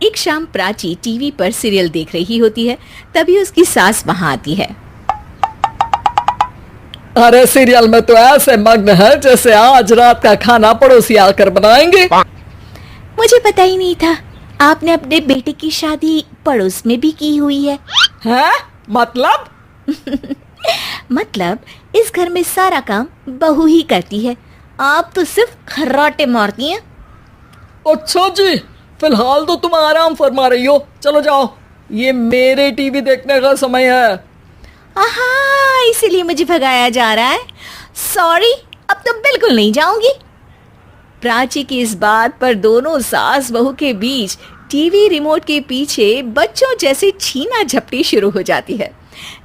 एक शाम प्राची टीवी पर सीरियल देख रही होती है। तभी उसकी सास वहां आती है। अरे सीरियल में तो ऐसे मग्न है जैसे आज रात का खाना पड़ोसी आकर बनाएंगे। मुझे पता ही नहीं था आपने अपने बेटे की शादी पड़ोस में भी की हुई है। हैं? मतलब? मतलब इस घर में सारा काम बहू ही करती है, आप तो सिर्फ खर्राटे मारती हैं। अच्छा जी, फिलहाल तो तुम आराम फरमा रही हो, चलो जाओ, ये मेरे टीवी देखने का समय है। आहा, इसीलिए मुझे भगाया जा रहा है। सॉरी, अब तो बिल्कुल नहीं जाऊंगी। प्राची की इस बात पर दोनों सास बहू के बीच टीवी रिमोट के पीछे बच्चों जैसे छीना झपटी शुरू हो जाती है,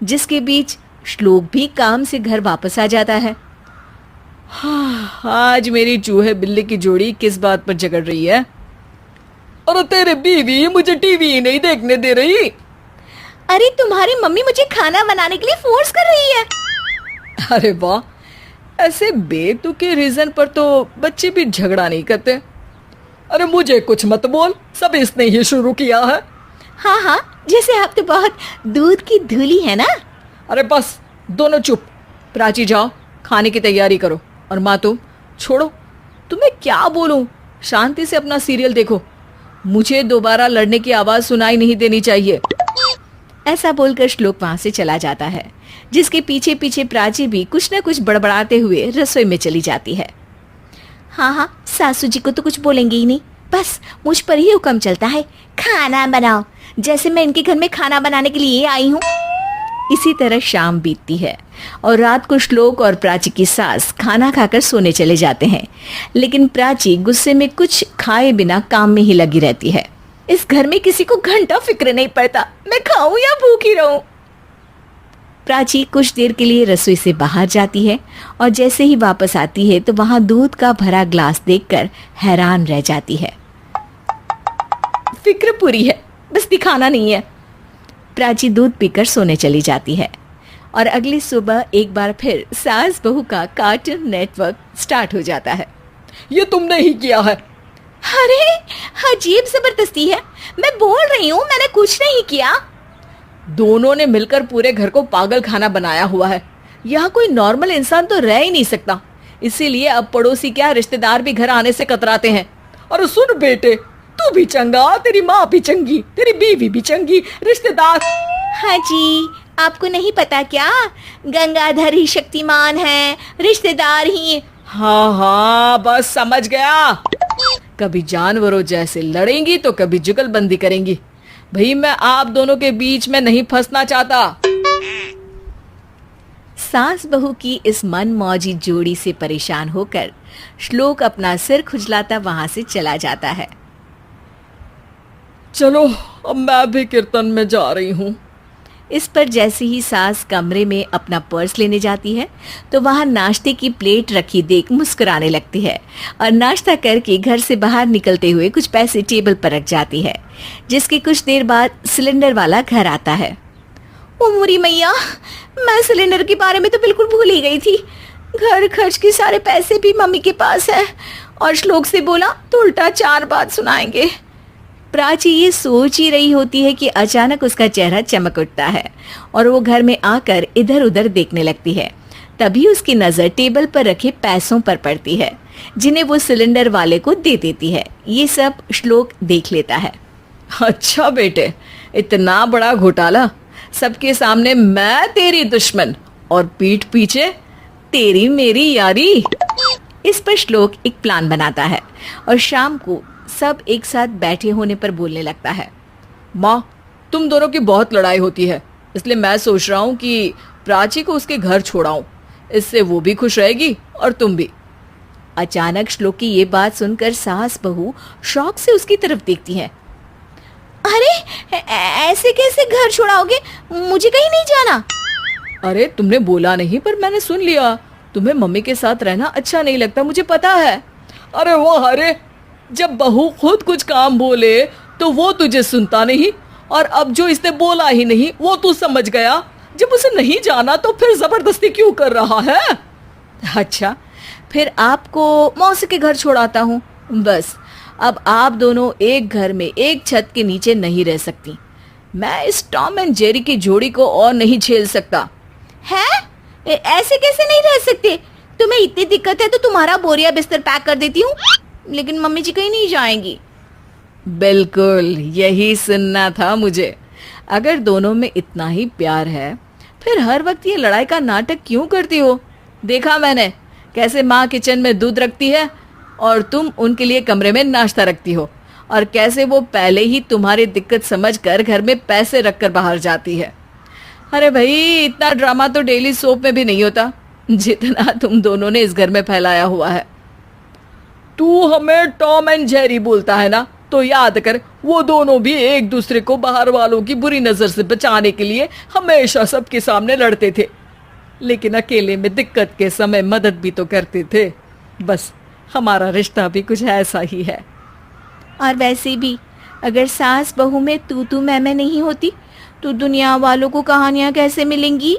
जिसके बीच श्लोक भी काम से घर वापस आ जाता है। हाँ, आज मेरी चूहे बिल्ली की जोड़ी किस बात पर झगड़ रही है? अरे तेरे बीवी मुझे टीवी ही नहीं देखने दे रही। अरे तुम्हारी मम्मी मुझे खाना बनाने के लिए फोर्स कर रही है। अरे वाह, ऐसे बेतुके रीजन पर तो बच्चे भी झगड़ा नहीं करते। अरे मुझे कुछ मत बोल, सब इसने ही शुरू किया है। हाँ हाँ, जैसे आप तो बहुत दूध की धूली है ना। अरे बस, दोनों चुप। प्राची जाओ, खाने की तैयारी करो। और माँ तुम छोड़ो, तुम्हें क्या बोलूं, शांति से अपना सीरियल देखो, मुझे दोबारा लड़ने की आवाज सुनाई नहीं देनी चाहिए। ऐसा बोलकर श्लोक वहां से चला जाता है, जिसके पीछे पीछे प्राची भी कुछ न कुछ बड़बड़ाते हुए रसोई में चली जाती है। हाँ हाँ, सासू जी को तो कुछ बोलेंगे ही नहीं, बस मुझ पर ही हुक्म चलता है, खाना बनाओ, जैसे मैं इनके घर में खाना बनाने के लिए आई हूँ। इसी तरह शाम बीतती है और रात को श्लोक और प्राची की सास खाना खाकर सोने चले जाते हैं, लेकिन प्राची गुस्से में कुछ खाए बिना काम में ही लगी रहती है। इस घर में किसी को घंटा फिक्र नहीं पड़ता मैं खाऊं या भूखी रहूं। प्राची कुछ देर के लिए रसोई से बाहर जाती है और जैसे ही वापस आती है तो वहां दूध का भरा ग्लास देखकर हैरान रह जाती है। फिक्र पूरी है, बस दिखाना नहीं है। प्राची दूध पीकर सोने चली जाती है और अगली सुबह एक बार फिर सास बहू का कार्टून नेटवर्क स्टार्ट हो जाता है। ये तुमने ही किया है। अरे अजीब जबरदस्ती है, मैं बोल रही हूँ मैंने कुछ नहीं किया। दोनों ने मिलकर पूरे घर को पागल खाना बनाया हुआ है। यहाँ कोई नॉर्मल इंसान तो रह ही नहीं सकता, इसीलिए अब पड़ोसी क्या रिश्तेदार भी घर आने से कतराते हैं। और सुन बेटे, तू भी चंगा, तेरी माँ भी चंगी, तेरी बीवी भी चंगी, रिश्तेदार। हाँ जी, आपको नहीं पता क्या, गंगाधर ही शक्तिमान है, रिश्तेदार ही। हाँ हाँ, बस समझ गया। कभी जानवरों जैसे लड़ेंगी तो कभी जुगलबंदी करेंगी। भाई मैं आप दोनों के बीच में नहीं फंसना चाहता। सास बहू की इस मनमौजी जोड़ी से परेशान होकर श्लोक अपना सिर खुजलाता वहां से चला जाता है। चलो अब मैं भी कीर्तन में जा रही हूँ। इस पर जैसे ही सास कमरे में अपना पर्स लेने जाती है तो वहां नाश्ते की प्लेट रखी देख मुस्कुराने लगती है और नाश्ता करके घर से बाहर निकलते हुए कुछ पैसे टेबल पर रख जाती है, जिसके कुछ देर बाद सिलेंडर वाला घर आता है। ओ मोरी मैया, मैं सिलेंडर के बारे में तो बिल्कुल भूल ही गई थी। घर खर्च के सारे पैसे भी मम्मी के पास है और श्लोक से बोला तो उल्टा 4 बात सुनाएंगे। प्राची ये सोच ही रही होती है कि अचानक उसका चेहरा चमक उठता है और वो घर में आकर इधर उधर देखने लगती है। तभी उसकी नजर टेबल पर रखे पैसों पर पड़ती है, जिन्हें वो सिलेंडर वाले को दे देती है। ये सब श्लोक देख लेता है। अच्छा बेटे, इतना बड़ा घोटाला, सबके सामने मैं तेरी दुश्मन और पीठ पीछे तेरी मेरी यारी। इस पर श्लोक एक प्लान बनाता है और शाम को सब एक साथ बैठे होने पर बोलने लगता है। माँ, तुम दोनों की बहुत लड़ाई होती है, इसलिए मैं सोच रहा हूँ कि प्राची को उसके घर छोड़ाऊं, इससे वो भी खुश रहेगी और तुम भी। अचानक श्लोक की ये बात सुनकर सास बहू शौक से उसकी तरफ देखती हैं। अरे ऐसे कैसे घर छोड़ाओगे, मुझे कहीं नहीं जाना। अरे तुमने बोला नहीं पर मैंने सुन लिया, तुम्हें मम्मी के साथ रहना अच्छा नहीं लगता, मुझे पता है। अरे वाह, अरे जब बहू खुद कुछ काम बोले तो वो तुझे सुनता नहीं, और अब जो इसने बोला ही नहीं वो तू समझ गया। जब उसे नहीं जाना तो फिर जबरदस्ती क्यों कर रहा है? अच्छा, फिर आपको मौसी के घर छोड़ाता हूँ, बस अब आप दोनों एक घर में एक छत के नीचे नहीं रह सकती। मैं इस टॉम एंड जेरी की जोड़ी को और नहीं झेल सकता। है? ऐसे कैसे नहीं रह सकते? तुम्हें इतनी दिक्कत है तो तुम्हारा बोरिया बिस्तर पैक कर देती हूँ, लेकिन मम्मी जी कहीं नहीं जाएंगी। बिल्कुल यही सुनना था मुझे। अगर दोनों में इतना ही प्यार है फिर हर वक्त ये लड़ाई का नाटक क्यों करती हो? देखा मैंने कैसे माँ किचन में दूध रखती है और तुम उनके लिए कमरे में नाश्ता रखती हो, और कैसे वो पहले ही तुम्हारी दिक्कत समझकर घर में पैसे रखकर बाहर जाती है। अरे भाई, इतना ड्रामा तो डेली सोप में भी नहीं होता जितना तुम दोनों ने इस घर में फैलाया हुआ है। तू हमें टॉम एंड जेरी बोलता है ना, तो याद कर वो दोनों भी एक दूसरे को बाहर वालों की बुरी नजर से बचाने के लिए हमेशा सबके सामने लड़ते थे, लेकिन अकेले में दिक्कत के समय मदद भी तो करते थे। बस हमारा रिश्ता भी कुछ ऐसा ही है। और वैसे भी अगर सास बहू में तू मैं नहीं होती तो दुनिया वालों को कहानियां कैसे मिलेंगी?